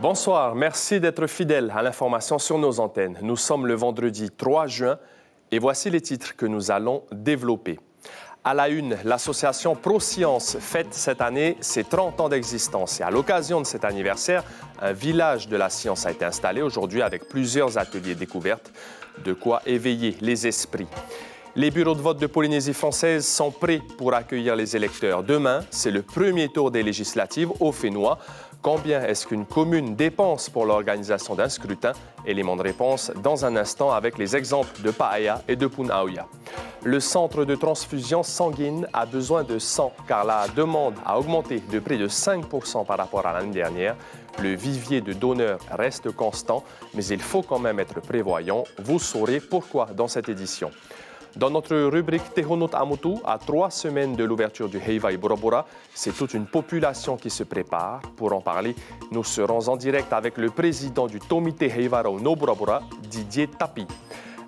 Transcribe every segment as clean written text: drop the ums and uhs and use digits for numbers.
Bonsoir, merci d'être fidèles à l'information sur nos antennes. Nous sommes le vendredi 3 juin et voici les titres que nous allons développer. À la une, l'association ProScience fête cette année ses 30 ans d'existence. Et à l'occasion de cet anniversaire, un village de la science a été installé aujourd'hui avec plusieurs ateliers découvertes, de quoi éveiller les esprits. Les bureaux de vote de Polynésie française sont prêts pour accueillir les électeurs. Demain, c'est le premier tour des législatives au Fénois. Combien est-ce qu'une commune dépense pour l'organisation d'un scrutin? Élément de réponse dans un instant avec les exemples de Paaya et de Punaoya. Le centre de transfusion sanguine a besoin de sang car la demande a augmenté de près de 5% par rapport à l'année dernière. Le vivier de donneurs reste constant, mais il faut quand même être prévoyant. Vous saurez pourquoi dans cette édition. Dans notre rubrique Tehonot Amutu, à 3 semaines de l'ouverture du Heiva Burabura, c'est toute une population qui se prépare. Pour en parler, nous serons en direct avec le président du Tomite Heivarau no Burabura, Didier Tapi.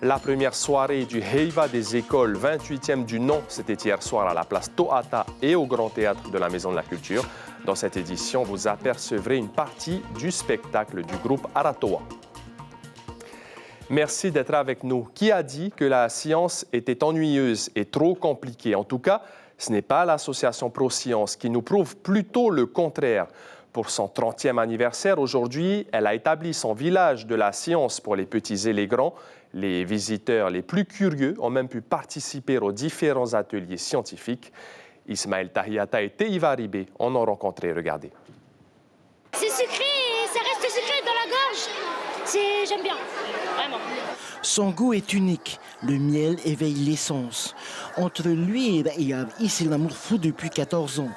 La première soirée du Heiva des écoles, 28e du nom, c'était hier soir à la place Toata et au Grand Théâtre de la Maison de la Culture. Dans cette édition, vous apercevrez une partie du spectacle du groupe Aratoa. Merci d'être avec nous. Qui a dit que la science était ennuyeuse et trop compliquée? En tout cas, ce n'est pas l'association ProScience qui nous prouve plutôt le contraire. Pour son 30e anniversaire, aujourd'hui, elle a établi son village de la science pour les petits et les grands. Les visiteurs les plus curieux ont même pu participer aux différents ateliers scientifiques. Ismaël Tahiata et Teiva Ribé en ont rencontré. Regardez. C'est sucré et ça reste sucré dans la gorge. J'aime bien, vraiment. Son goût est unique. Le miel éveille les sens. Entre lui et Rayab, c'est l'amour fou depuis 14 ans.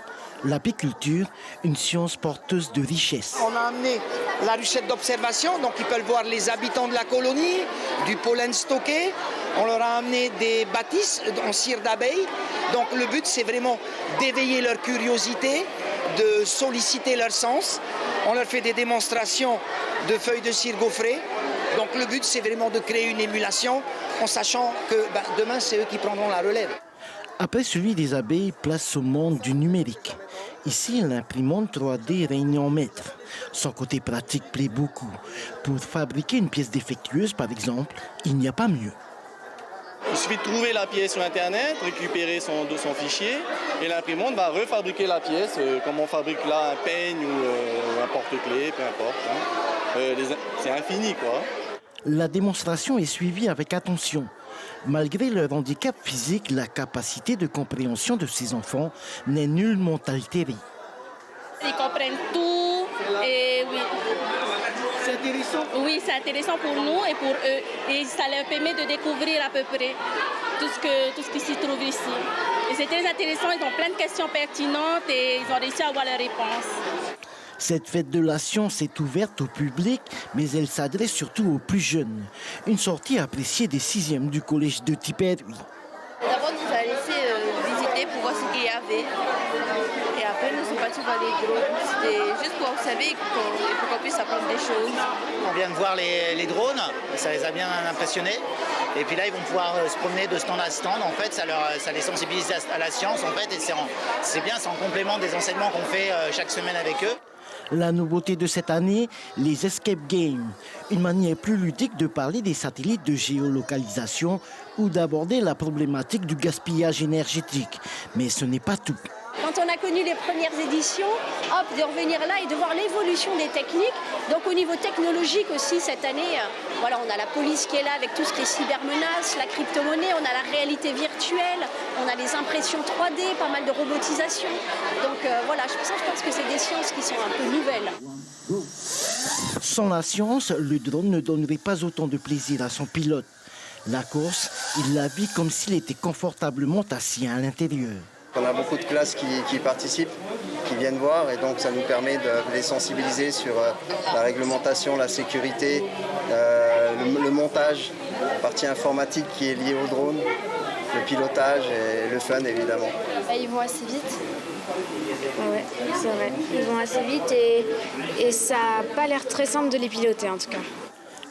L'apiculture, une science porteuse de richesse. On a amené la ruchette d'observation, donc ils peuvent voir les habitants de la colonie, du pollen stocké. On leur a amené des bâtisses en cire d'abeille. Donc le but, c'est vraiment d'éveiller leur curiosité, de solliciter leur sens. On leur fait des démonstrations de feuilles de cire gaufrées. Donc le but, c'est vraiment de créer une émulation en sachant que demain, c'est eux qui prendront la relève. Après celui des abeilles, place au monde du numérique. Ici, l'imprimante 3D règne en maître. Son côté pratique plaît beaucoup. Pour fabriquer une pièce défectueuse, par exemple, il n'y a pas mieux. Il suffit de trouver la pièce sur Internet, récupérer son fichier, et l'imprimante va refabriquer la pièce, comme on fabrique là un peigne ou un porte-clés, peu importe. C'est infini, quoi. La démonstration est suivie avec attention. Malgré leur handicap physique, la capacité de compréhension de ces enfants n'est nullement altérée. Ils comprennent tout et oui. C'est intéressant? Oui, c'est intéressant pour nous et pour eux. Et ça leur permet de découvrir à peu près tout ce qui s'y trouve ici. Et c'est très intéressant, ils ont plein de questions pertinentes et ils ont réussi à avoir les réponses. Cette fête de la science est ouverte au public, mais elle s'adresse surtout aux plus jeunes. Une sortie appréciée des 6e du collège de Tipperary. D'abord, nous a laissé visiter pour voir ce qu'il y avait. Et après, nous sommes partis voir les drones. C'était juste pour observer et pour qu'on puisse apprendre des choses. On vient de voir les drones, ça les a bien impressionnés. Et puis là, ils vont pouvoir se promener de stand à stand. En fait, ça les sensibilise à la science. En fait, et c'est bien, c'est en complément des enseignements qu'on fait chaque semaine avec eux. La nouveauté de cette année, les Escape Games, une manière plus ludique de parler des satellites de géolocalisation ou d'aborder la problématique du gaspillage énergétique. Mais ce n'est pas tout. Quand on a connu les premières éditions, de revenir là et de voir l'évolution des techniques. Donc au niveau technologique aussi, cette année, voilà, on a la police qui est là avec tout ce qui est cybermenace, la crypto-monnaie, on a la réalité virtuelle, on a les impressions 3D, pas mal de robotisation. Donc voilà, je pense que c'est des sciences qui sont un peu nouvelles. Sans la science, le drone ne donnerait pas autant de plaisir à son pilote. La course, il la vit comme s'il était confortablement assis à l'intérieur. On a beaucoup de classes qui participent, qui viennent voir, et donc ça nous permet de les sensibiliser sur la réglementation, la sécurité, le montage, la partie informatique qui est liée au drone, le pilotage et le fun évidemment. Ils vont assez vite. Ouais, c'est vrai. Ils vont assez vite et ça n'a pas l'air très simple de les piloter en tout cas.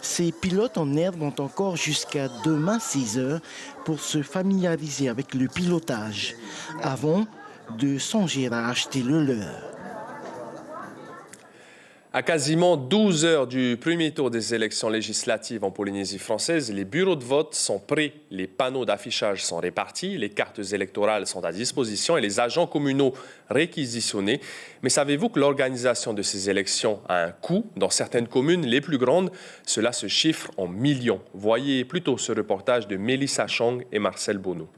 Ces pilotes en herbe ont encore jusqu'à demain 6 heures pour se familiariser avec le pilotage, avant de songer à acheter le leur. À quasiment 12 heures du premier tour des élections législatives en Polynésie française, les bureaux de vote sont prêts, les panneaux d'affichage sont répartis, les cartes électorales sont à disposition et les agents communaux réquisitionnés. Mais savez-vous que l'organisation de ces élections a un coût? Dans certaines communes les plus grandes, cela se chiffre en millions. Voyez plutôt ce reportage de Mélissa Chong et Marcel Bonneau.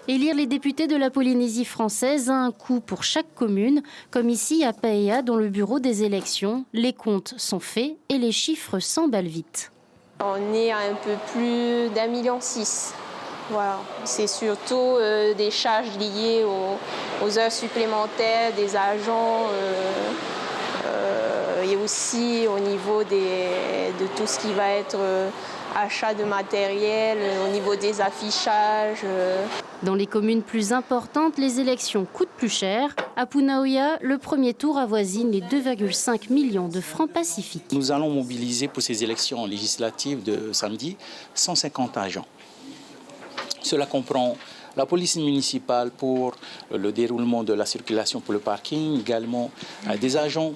Élire les députés de la Polynésie française a un coût pour chaque commune, comme ici à Paea, dont le bureau des élections. Les comptes sont faits et les chiffres s'emballent vite. On est à un peu plus d'1,6 million. Voilà. C'est surtout des charges liées aux heures supplémentaires des agents et aussi au niveau de tout ce qui va être achat de matériel, au niveau des affichages. Dans les communes plus importantes, les élections coûtent plus cher. À Punaoya, le premier tour avoisine les 2,5 millions de francs pacifiques. Nous allons mobiliser pour ces élections législatives de samedi 150 agents. Cela comprend la police municipale pour le déroulement de la circulation pour le parking, également des agents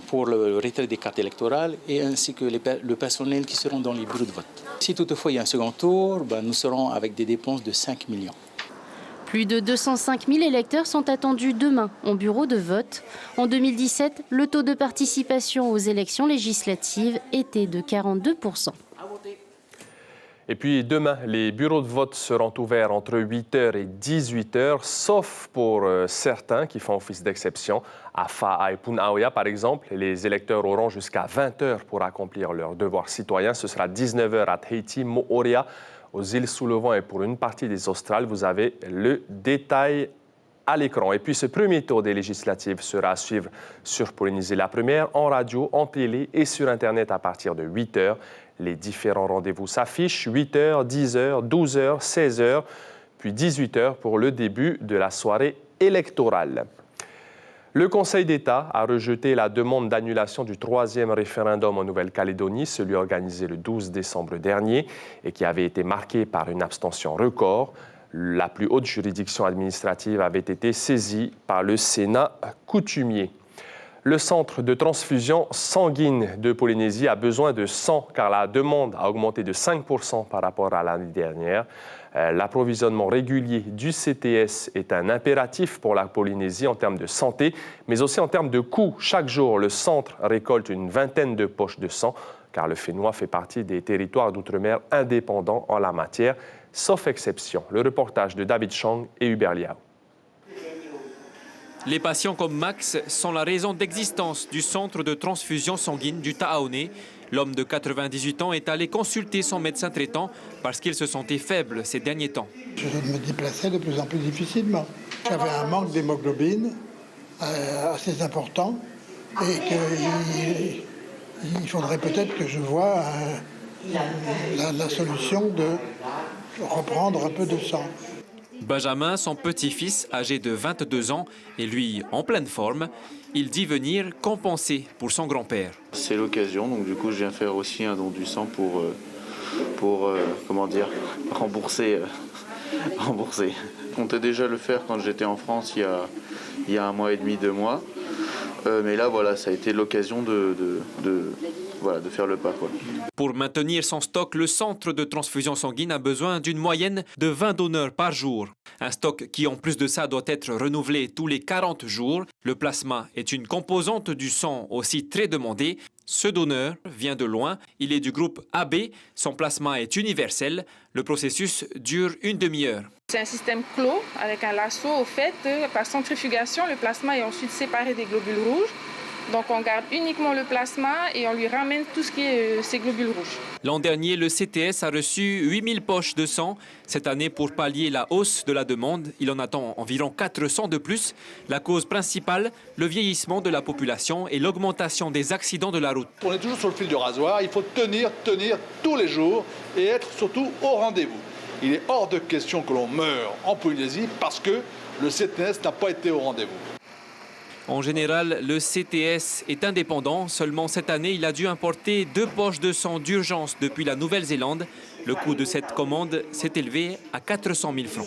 pour le retrait des cartes électorales et ainsi que le personnel qui seront dans les bureaux de vote. Si toutefois il y a un second tour, nous serons avec des dépenses de 5 millions. Plus de 205 000 électeurs sont attendus demain en bureau de vote. En 2017, le taux de participation aux élections législatives était de 42%. Et puis demain, les bureaux de vote seront ouverts entre 8h et 18h, sauf pour certains qui font office d'exception. À Fa'a et Punaoya, par exemple, les électeurs auront jusqu'à 20h pour accomplir leur devoir citoyen. Ce sera 19h à Tahiti, Moorea, aux îles sous le vent et pour une partie des Australes. Vous avez le détail à l'écran. Et puis ce premier tour des législatives sera à suivre sur Polynésie la Première, en radio, en télé et sur Internet à partir de 8h. Les différents rendez-vous s'affichent, 8h, 10h, 12h, 16h, puis 18h pour le début de la soirée électorale. Le Conseil d'État a rejeté la demande d'annulation du 3e référendum en Nouvelle-Calédonie, celui organisé le 12 décembre dernier et qui avait été marqué par une abstention record. La plus haute juridiction administrative avait été saisie par le Sénat coutumier. Le centre de transfusion sanguine de Polynésie a besoin de sang car la demande a augmenté de 5% par rapport à l'année dernière. L'approvisionnement régulier du CTS est un impératif pour la Polynésie en termes de santé, mais aussi en termes de coûts. Chaque jour, le centre récolte une vingtaine de poches de sang car le Fénois fait partie des territoires d'outre-mer indépendants en la matière, sauf exception. Le reportage de David Chong et Hubert Liao. Les patients comme Max sont la raison d'existence du centre de transfusion sanguine du Tahaone. L'homme de 98 ans est allé consulter son médecin traitant parce qu'il se sentait faible ces derniers temps. Je me déplaçais de plus en plus difficilement. J'avais un manque d'hémoglobine assez important et qu'il faudrait peut-être que je voie la solution de reprendre un peu de sang. Benjamin, son petit-fils, âgé de 22 ans, est lui en pleine forme. Il dit venir compenser pour son grand-père. C'est l'occasion, donc du coup je viens faire aussi un don du sang pour rembourser. Je comptais déjà le faire quand j'étais en France il y a 1 mois et demi, 2 mois. Mais là, voilà, ça a été l'occasion de faire le pas, quoi. Pour maintenir son stock, le centre de transfusion sanguine a besoin d'une moyenne de 20 donneurs par jour. Un stock qui, en plus de ça, doit être renouvelé tous les 40 jours. Le plasma est une composante du sang aussi très demandée. Ce donneur vient de loin. Il est du groupe AB. Son plasma est universel. Le processus dure une demi-heure. C'est un système clos avec un lasso. Au fait, par centrifugation, le plasma est ensuite séparé des globules rouges. Donc on garde uniquement le plasma et on lui ramène tout ce qui est ces globules rouges. L'an dernier, le CTS a reçu 8000 poches de sang. Cette année, pour pallier la hausse de la demande, il en attend environ 400 de plus. La cause principale, le vieillissement de la population et l'augmentation des accidents de la route. On est toujours sur le fil du rasoir. Il faut tenir tous les jours et être surtout au rendez-vous. Il est hors de question que l'on meure en Polynésie parce que le CTS n'a pas été au rendez-vous. En général, le CTS est indépendant. Seulement cette année, il a dû importer 2 poches de sang d'urgence depuis la Nouvelle-Zélande. Le coût de cette commande s'est élevé à 400 000 francs.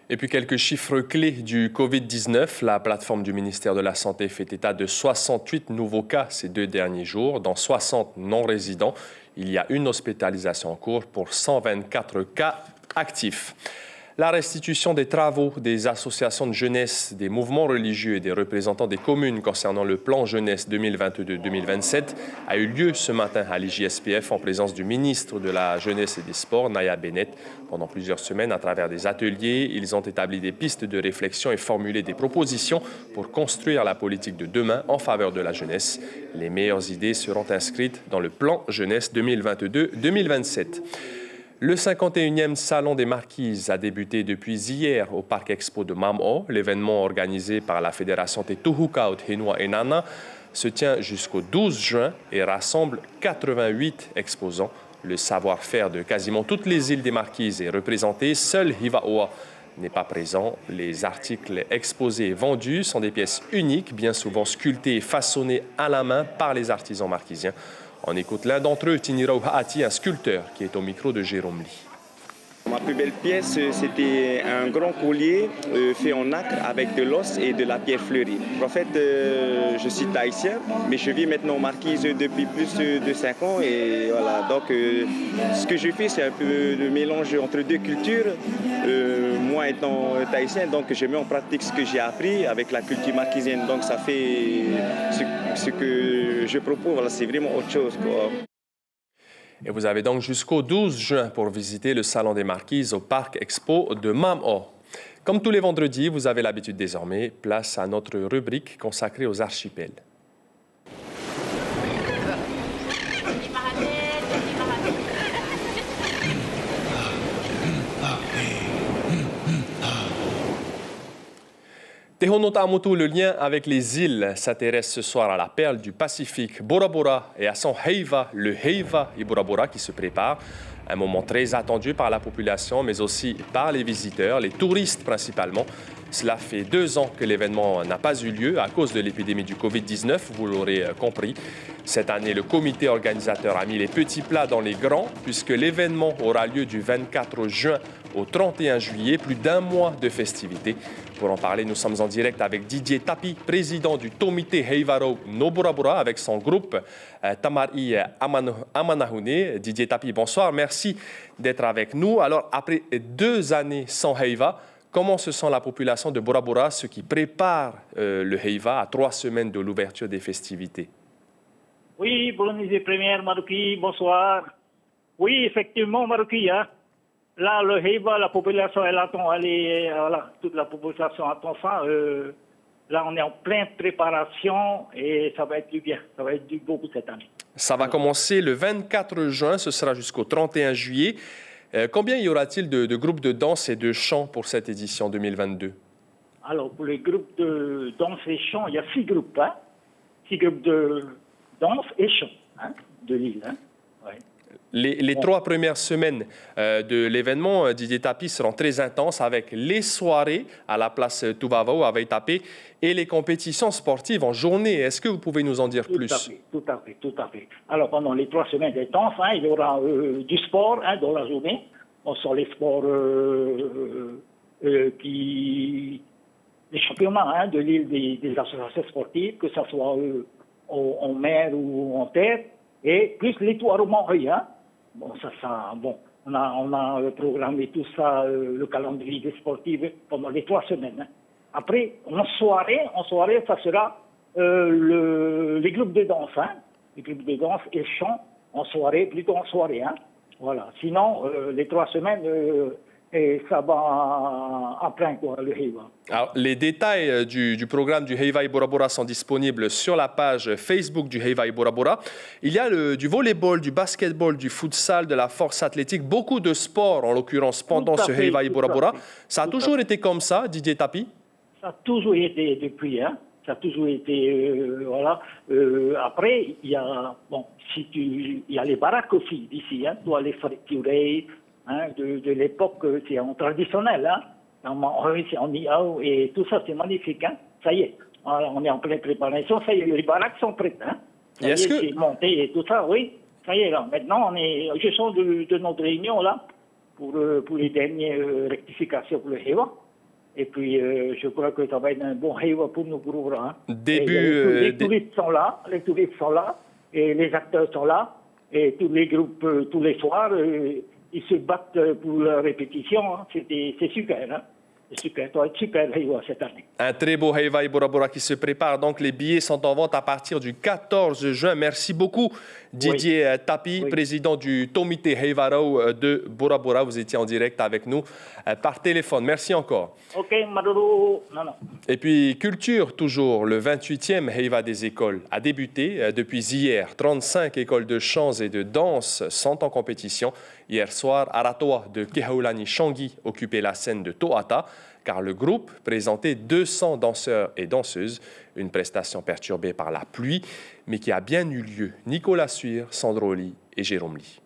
Et puis quelques chiffres clés du Covid-19. La plateforme du ministère de la Santé fait état de 68 nouveaux cas ces 2 derniers jours. Dans 60 non-résidents, il y a une hospitalisation en cours pour 124 cas actifs. La restitution des travaux des associations de jeunesse, des mouvements religieux et des représentants des communes concernant le plan jeunesse 2022-2027 a eu lieu ce matin à l'IJSPF en présence du ministre de la Jeunesse et des Sports, Naya Bennett. Pendant plusieurs semaines, à travers des ateliers, ils ont établi des pistes de réflexion et formulé des propositions pour construire la politique de demain en faveur de la jeunesse. Les meilleures idées seront inscrites dans le plan jeunesse 2022-2027. Le 51e Salon des Marquises a débuté depuis hier au Parc Expo de Mam'o. L'événement organisé par la Fédération Tetuhuka Uthenua et Nana se tient jusqu'au 12 juin et rassemble 88 exposants. Le savoir-faire de quasiment toutes les îles des Marquises est représenté. Seul Hivaoa n'est pas présent. Les articles exposés et vendus sont des pièces uniques, bien souvent sculptées et façonnées à la main par les artisans marquisiens. On écoute l'un d'entre eux, Tinirao Haati, un sculpteur qui est au micro de Jérôme Lee. Ma plus belle pièce, c'était un grand collier fait en nacre avec de l'os et de la pierre fleurie. En fait, je suis tahitien, mais je vis maintenant aux Marquises depuis plus de 5 ans. Et voilà, donc ce que je fais, c'est un peu le mélange entre 2 cultures. Moi étant tahitien, donc je mets en pratique ce que j'ai appris avec la culture marquisienne. Donc ça fait ce que je propose, voilà, c'est vraiment autre chose, quoi. Et vous avez donc jusqu'au 12 juin pour visiter le Salon des Marquises au Parc Expo de Mam'o. Comme tous les vendredis, vous avez l'habitude désormais, place à notre rubrique consacrée aux archipels. Tehonota Amotu, le lien avec les îles, s'intéresse ce soir à la perle du Pacifique, Bora Bora, et à son heiva, le heiva et Bora Bora qui se prépare. Un moment très attendu par la population, mais aussi par les visiteurs, les touristes principalement. Cela fait 2 ans que l'événement n'a pas eu lieu à cause de l'épidémie du Covid-19, vous l'aurez compris. Cette année, le comité organisateur a mis les petits plats dans les grands, puisque l'événement aura lieu du 24 juin au 31 juillet, plus d'1 mois de festivités. Pour en parler, nous sommes en direct avec Didier Tapi, président du Tomite Heivaro no Bora Bora, avec son groupe Tamari Amanahune. Didier Tapi, bonsoir, merci d'être avec nous. Alors, après 2 années sans Heiva, comment se sent la population de Bora Bora, ceux qui préparent le Heiva à 3 semaines de l'ouverture des festivités? Oui, Bolonise Première, Marouki, bonsoir. Oui, effectivement, Marouki, hein. Là, le Heiva, la population, elle attend, voilà, toute la population attend ça. Là, on est en pleine préparation et ça va être du bien, ça va être du beau cette année. Ça va commencer le 24 juin, ce sera jusqu'au 31 juillet. Combien y aura-t-il de groupes de danse et de chant pour cette édition 2022? Alors, pour les groupes de danse et chant, il y a 6 groupes, hein. 6 groupes de danse et chant, hein, de l'île, hein. Ouais. Les 3 premières semaines de l'événement, Didier Tapi, seront très intenses avec les soirées à la place Tuvavao à Vaitapé et les compétitions sportives en journée. Est-ce que vous pouvez nous en dire plus? Tout à fait. Alors, pendant les 3 semaines intenses, hein, il y aura du sport, hein, dans la journée. On sort les sports les championnats, hein, de l'île des associations sportives, que ce soit en mer ou en terre, et plus les toits romans, hein. Bon, on a programmé tout ça, le calendrier des sportifs pendant les 3 semaines. Hein. Après, en soirée, ça sera les groupes de danse, hein. Les groupes de danse et chant plutôt en soirée, hein. Voilà. Sinon, les 3 semaines, et ça va à plein, quoi, le Heiva. Alors, les détails du programme du Heiva et Bora Bora sont disponibles sur la page Facebook du Heiva et Bora Bora. Il y a du volleyball, du basketball, du futsal, de la force athlétique, beaucoup de sports, en l'occurrence, pendant ce Heiva et Bora Bora. Ça a toujours été comme ça, Didier Tapi? Ça a toujours été depuis, hein. Ça a toujours été, voilà. Après, il y a, il y a les baraques aussi d'ici, hein. Toi, les fracturés, hein, de l'époque, c'est en traditionnel, hein. C'est en Iao et tout ça, c'est magnifique, hein. Ça y est, voilà, on est en pleine préparation, ça y est, les baraques sont prêtes, hein. Ça y est, c'est monté et tout ça, oui. Ça y est, là. Maintenant, je sors de notre réunion, là, pour les dernières rectifications pour le Heiva. Et puis, je crois que ça va être un bon Heiwa pour nous pour ouvrir. Hein. Les touristes sont là, et les acteurs sont là, et tous les groupes, tous les soirs, ils se battent pour la répétition. Hein. C'est super. Hein. Super, ça va être super Heiwa cette année. Un très beau Heiwa et Bora Bora qui se prépare. Donc, les billets sont en vente à partir du 14 juin. Merci beaucoup, Didier Tapi, président du Tomite Heiwarau de Bora Bora. Vous étiez en direct avec nous par téléphone. Merci encore. OK, Maduro. Non. Et puis, culture, toujours. Le 28e Heiwa des écoles a débuté depuis hier. 35 écoles de chants et de danse sont en compétition. Hier soir, Aratoa de Kehaulani Changi occupait la scène de Toata, car le groupe présentait 200 danseurs et danseuses, une prestation perturbée par la pluie, mais qui a bien eu lieu. Nicolas Suir, Sandro Lee et Jérôme Lee.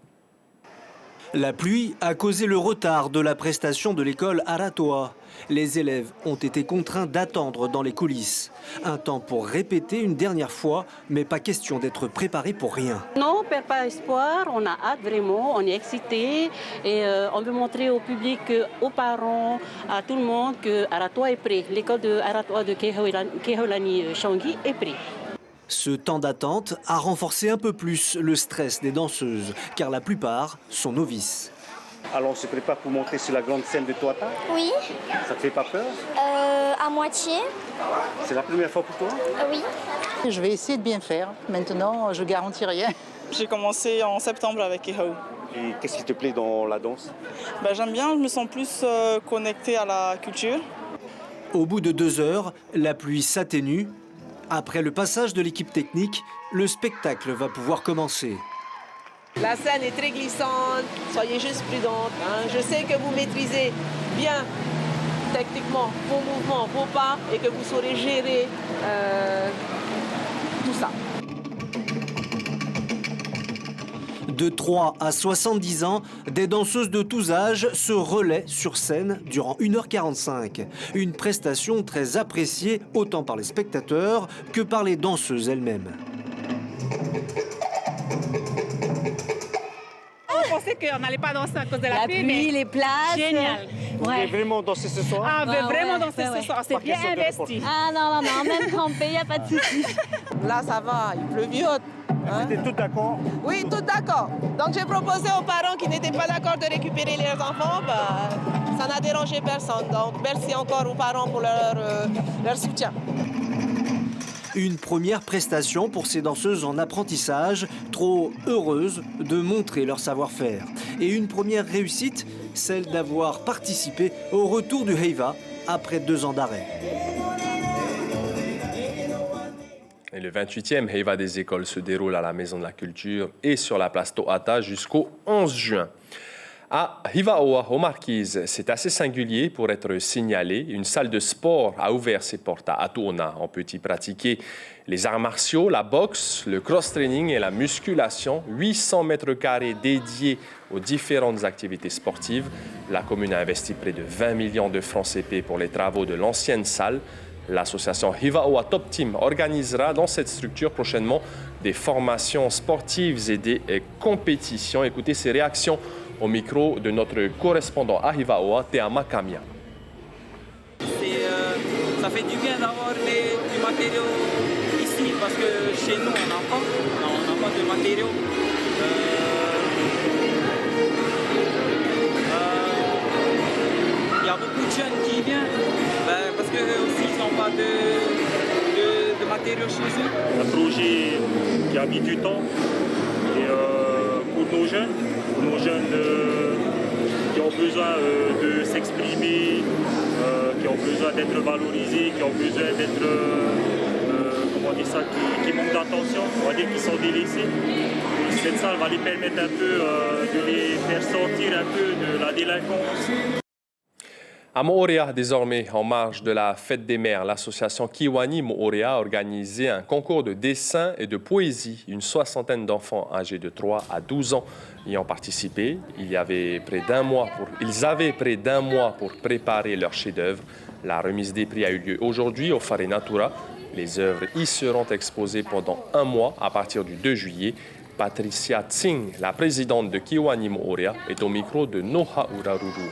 La pluie a causé le retard de la prestation de l'école Aratoa. Les élèves ont été contraints d'attendre dans les coulisses. Un temps pour répéter une dernière fois, mais pas question d'être préparés pour rien. Non, on ne perd pas espoir, on a hâte vraiment, on est excités et on veut montrer au public, aux parents, à tout le monde que Aratoa est prêt. L'école de Aratoa de Kehaulani Changi est prêt. Ce temps d'attente a renforcé un peu plus le stress des danseuses, car la plupart sont novices. Alors on se prépare pour monter sur la grande scène de Toata? Oui. Ça te fait pas peur? À moitié. C'est la première fois pour toi? Oui. Je vais essayer de bien faire. Maintenant, je garantis rien. J'ai commencé en septembre avec Kehau. Et qu'est-ce qui te plaît dans la danse? J'aime bien, je me sens plus connectée à la culture. Au bout de 2 heures, la pluie s'atténue. Après le passage de l'équipe technique, le spectacle va pouvoir commencer. La scène est très glissante, soyez juste prudente. Hein. Je sais que vous maîtrisez bien techniquement vos mouvements, vos pas et que vous saurez gérer tout ça. De 3 à 70 ans, des danseuses de tous âges se relaient sur scène durant 1h45. Une prestation très appréciée autant par les spectateurs que par les danseuses elles-mêmes. On pensait qu'on n'allait pas danser à cause de la pluie, mais les places. Génial. Vous voulez vraiment danser ce soir? Ah, on veut vraiment danser ce soir. C'est bien investi. Ah non, même trempé, il n'y a pas de souci. Là, ça va, il pleuviote. Hein? Vous êtes tous d'accord? Oui, tous d'accord. Donc j'ai proposé aux parents qui n'étaient pas d'accord de récupérer leurs enfants. Ça n'a dérangé personne. Donc merci encore aux parents pour leur soutien. Une première prestation pour ces danseuses en apprentissage, trop heureuses de montrer leur savoir-faire. Et une première réussite, celle d'avoir participé au retour du Heiwa après 2 ans d'arrêt. Et le 28e Heiwa des écoles se déroule à la Maison de la Culture et sur la place Toata jusqu'au 11 juin. À Hivaoa, aux Marquises, c'est assez singulier pour être signalé. Une salle de sport a ouvert ses portes à Atuona. On peut y pratiquer les arts martiaux, la boxe, le cross-training et la musculation. 800 mètres carrés dédiés aux différentes activités sportives. La commune a investi près de 20 millions de francs CP pour les travaux de l'ancienne salle. L'association Hivaoa Top Team organisera dans cette structure prochainement des formations sportives et des compétitions. Écoutez ces réactions au micro de notre correspondant à Hivaoa, Teama Kamia. Ça fait du bien d'avoir du matériau ici parce que chez nous, on n'a pas de matériaux. Il y a beaucoup de jeunes qui viennent parce qu'eux aussi, ils n'ont pas de matériaux chez eux. Un projet qui a mis du temps et pour nos jeunes qui ont besoin de s'exprimer, qui ont besoin d'être valorisés, qui ont besoin d'être, qui manquent d'attention, on va dire qu'ils sont délaissés. Cette salle va les permettre un peu de les faire sortir un peu de la délinquance. À Moorea, désormais, en marge de la Fête des Mères, l'association Kiwani Moorea a organisé un concours de dessin et de poésie. Une 60aine d'enfants âgés de 3 à 12 ans y ont participé. Ils avaient près d'un mois pour préparer leur chef-d'œuvre. La remise des prix a eu lieu aujourd'hui au Fare Natura. Les œuvres y seront exposées pendant 1 mois à partir du 2 juillet. Patricia Tsing, la présidente de Kiwani Moorea, est au micro de Noha Uraruru.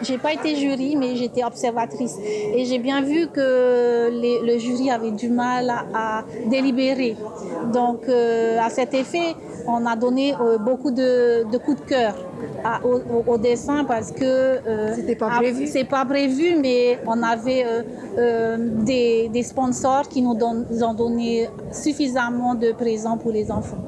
J'ai pas été jury, mais j'étais observatrice. Et j'ai bien vu que le jury avait du mal à délibérer. Donc, à cet effet, on a donné beaucoup de coups de cœur au dessin parce que c'était pas prévu. C'est pas prévu, mais on avait des sponsors qui nous ont donné suffisamment de présents pour les enfants.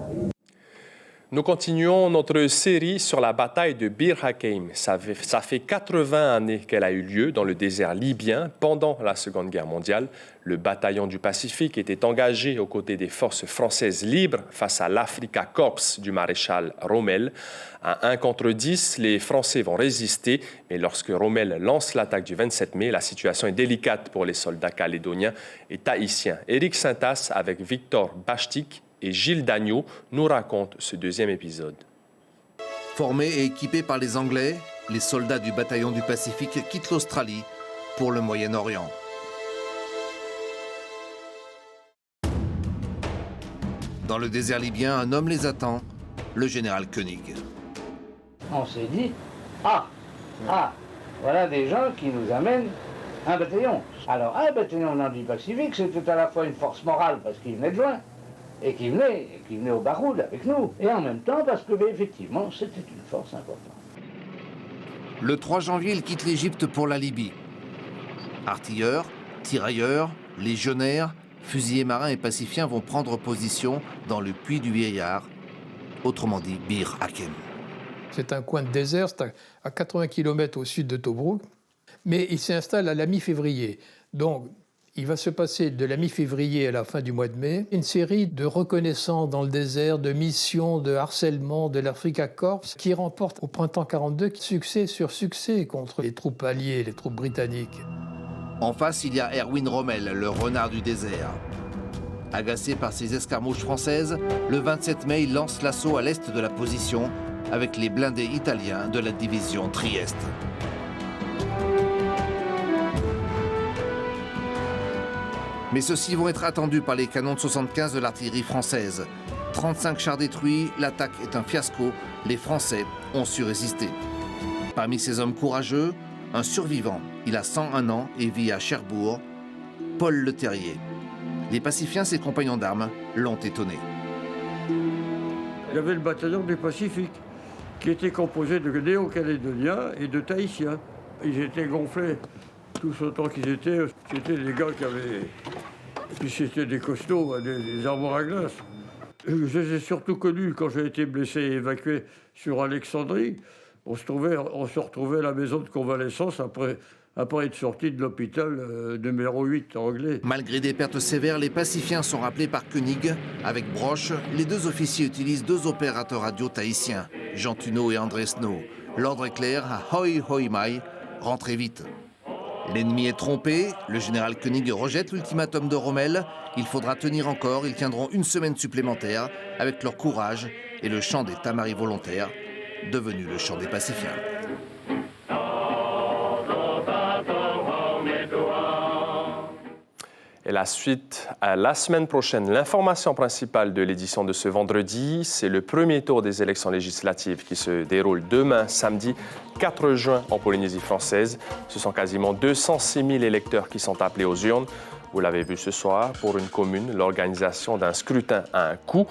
Nous continuons notre série sur la bataille de Bir Hakeim. Ça fait 80 années qu'elle a eu lieu dans le désert libyen pendant la Seconde Guerre mondiale. Le bataillon du Pacifique était engagé aux côtés des forces françaises libres face à l'Afrika Korps du maréchal Rommel. À 1 contre 10, les Français vont résister, mais lorsque Rommel lance l'attaque du 27 mai, la situation est délicate pour les soldats calédoniens et tahitiens. Éric Sintas avec Victor Bachtik et Gilles Dagneau nous racontent ce deuxième épisode. Formés et équipés par les Anglais, les soldats du bataillon du Pacifique quittent l'Australie pour le Moyen-Orient. Dans le désert libyen, un homme les attend, le général Koenig. On s'est dit, voilà des gens qui nous amènent un bataillon. Alors un bataillon dans du Pacifique, c'était à la fois une force morale parce qu'il venait de loin, et qui venait au Baroud avec nous. Et en même temps, parce que, effectivement, c'était une force importante. Le 3 janvier, il quitte l'Égypte pour la Libye. Artilleurs, tirailleurs, légionnaires, fusiliers marins et pacifiens vont prendre position dans le puits du Vieillard, autrement dit Bir Hakeim. C'est un coin de désert, c'est à 80 km au sud de Tobrouk, mais il s'installe à la mi-février. Donc, il va se passer de la mi-février à la fin du mois de mai une série de reconnaissances dans le désert, de missions, de harcèlement de l'Afrika Korps qui remporte au printemps 42 succès sur succès contre les troupes alliées, les troupes britanniques. En face, il y a Erwin Rommel, le renard du désert. Agacé par ces escarmouches françaises, le 27 mai, il lance l'assaut à l'est de la position avec les blindés italiens de la division Trieste. Mais ceux-ci vont être attendus par les canons de 75 de l'artillerie française. 35 chars détruits, l'attaque est un fiasco. Les Français ont su résister. Parmi ces hommes courageux, un survivant. Il a 101 ans et vit à Cherbourg. Paul Le Terrier. Les pacifiens, ses compagnons d'armes, l'ont étonné. Il y avait le bataillon du Pacifique, qui était composé de néo-calédoniens et de tahitiens. Ils étaient gonflés. Tous autant qu'ils étaient, c'était des gars qui avaient... Puis c'était des costauds, des armoires à glace. Je les ai surtout connus quand j'ai été blessé et évacué sur Alexandrie. On se retrouvait à la maison de convalescence après être sorti de l'hôpital numéro 8 anglais. Malgré des pertes sévères, les pacifiens sont rappelés par Koenig. Avec Broche, les deux officiers utilisent deux opérateurs radio tahitiens, Jean Tuneau et André Snow. L'ordre est clair, Hoi Hoi Mai, rentrez vite. L'ennemi est trompé, le général Koenig rejette l'ultimatum de Rommel. Il faudra tenir encore, ils tiendront une semaine supplémentaire avec leur courage et le chant des Tamaris volontaires, devenu le chant des pacifiens. Et la suite, la semaine prochaine, l'information principale de l'édition de ce vendredi, c'est le premier tour des élections législatives qui se déroule demain, samedi 4 juin, en Polynésie française. Ce sont quasiment 206 000 électeurs qui sont appelés aux urnes. Vous l'avez vu ce soir, pour une commune, l'organisation d'un scrutin a un coût.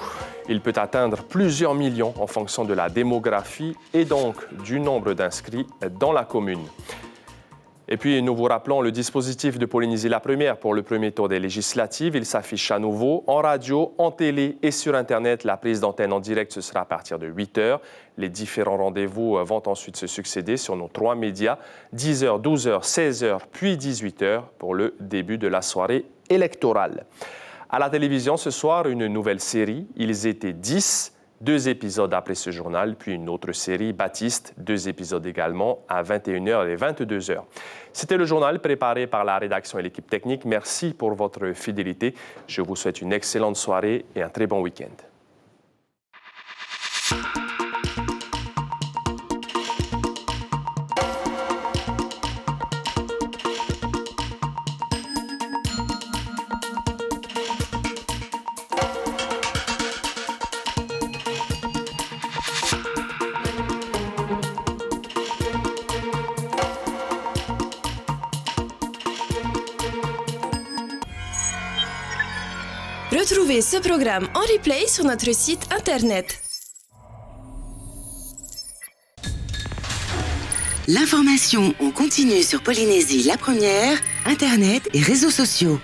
Il peut atteindre plusieurs millions en fonction de la démographie et donc du nombre d'inscrits dans la commune. Et puis, nous vous rappelons le dispositif de Polynésie la Première pour le premier tour des législatives. Il s'affiche à nouveau en radio, en télé et sur Internet. La prise d'antenne en direct, ce sera à partir de 8 h. Les différents rendez-vous vont ensuite se succéder sur nos 3 médias, 10 h, 12 h, 16 h, puis 18 h pour le début de la soirée électorale. À la télévision, ce soir, une nouvelle série. Ils étaient 10. 2 épisodes après ce journal, puis une autre série, Baptiste, 2 épisodes également à 21 h et 22 h. C'était le journal préparé par la rédaction et l'équipe technique. Merci pour votre fidélité. Je vous souhaite une excellente soirée et un très bon week-end. Retrouvez ce programme en replay sur notre site internet. L'information en continu sur Polynésie la première, Internet et réseaux sociaux.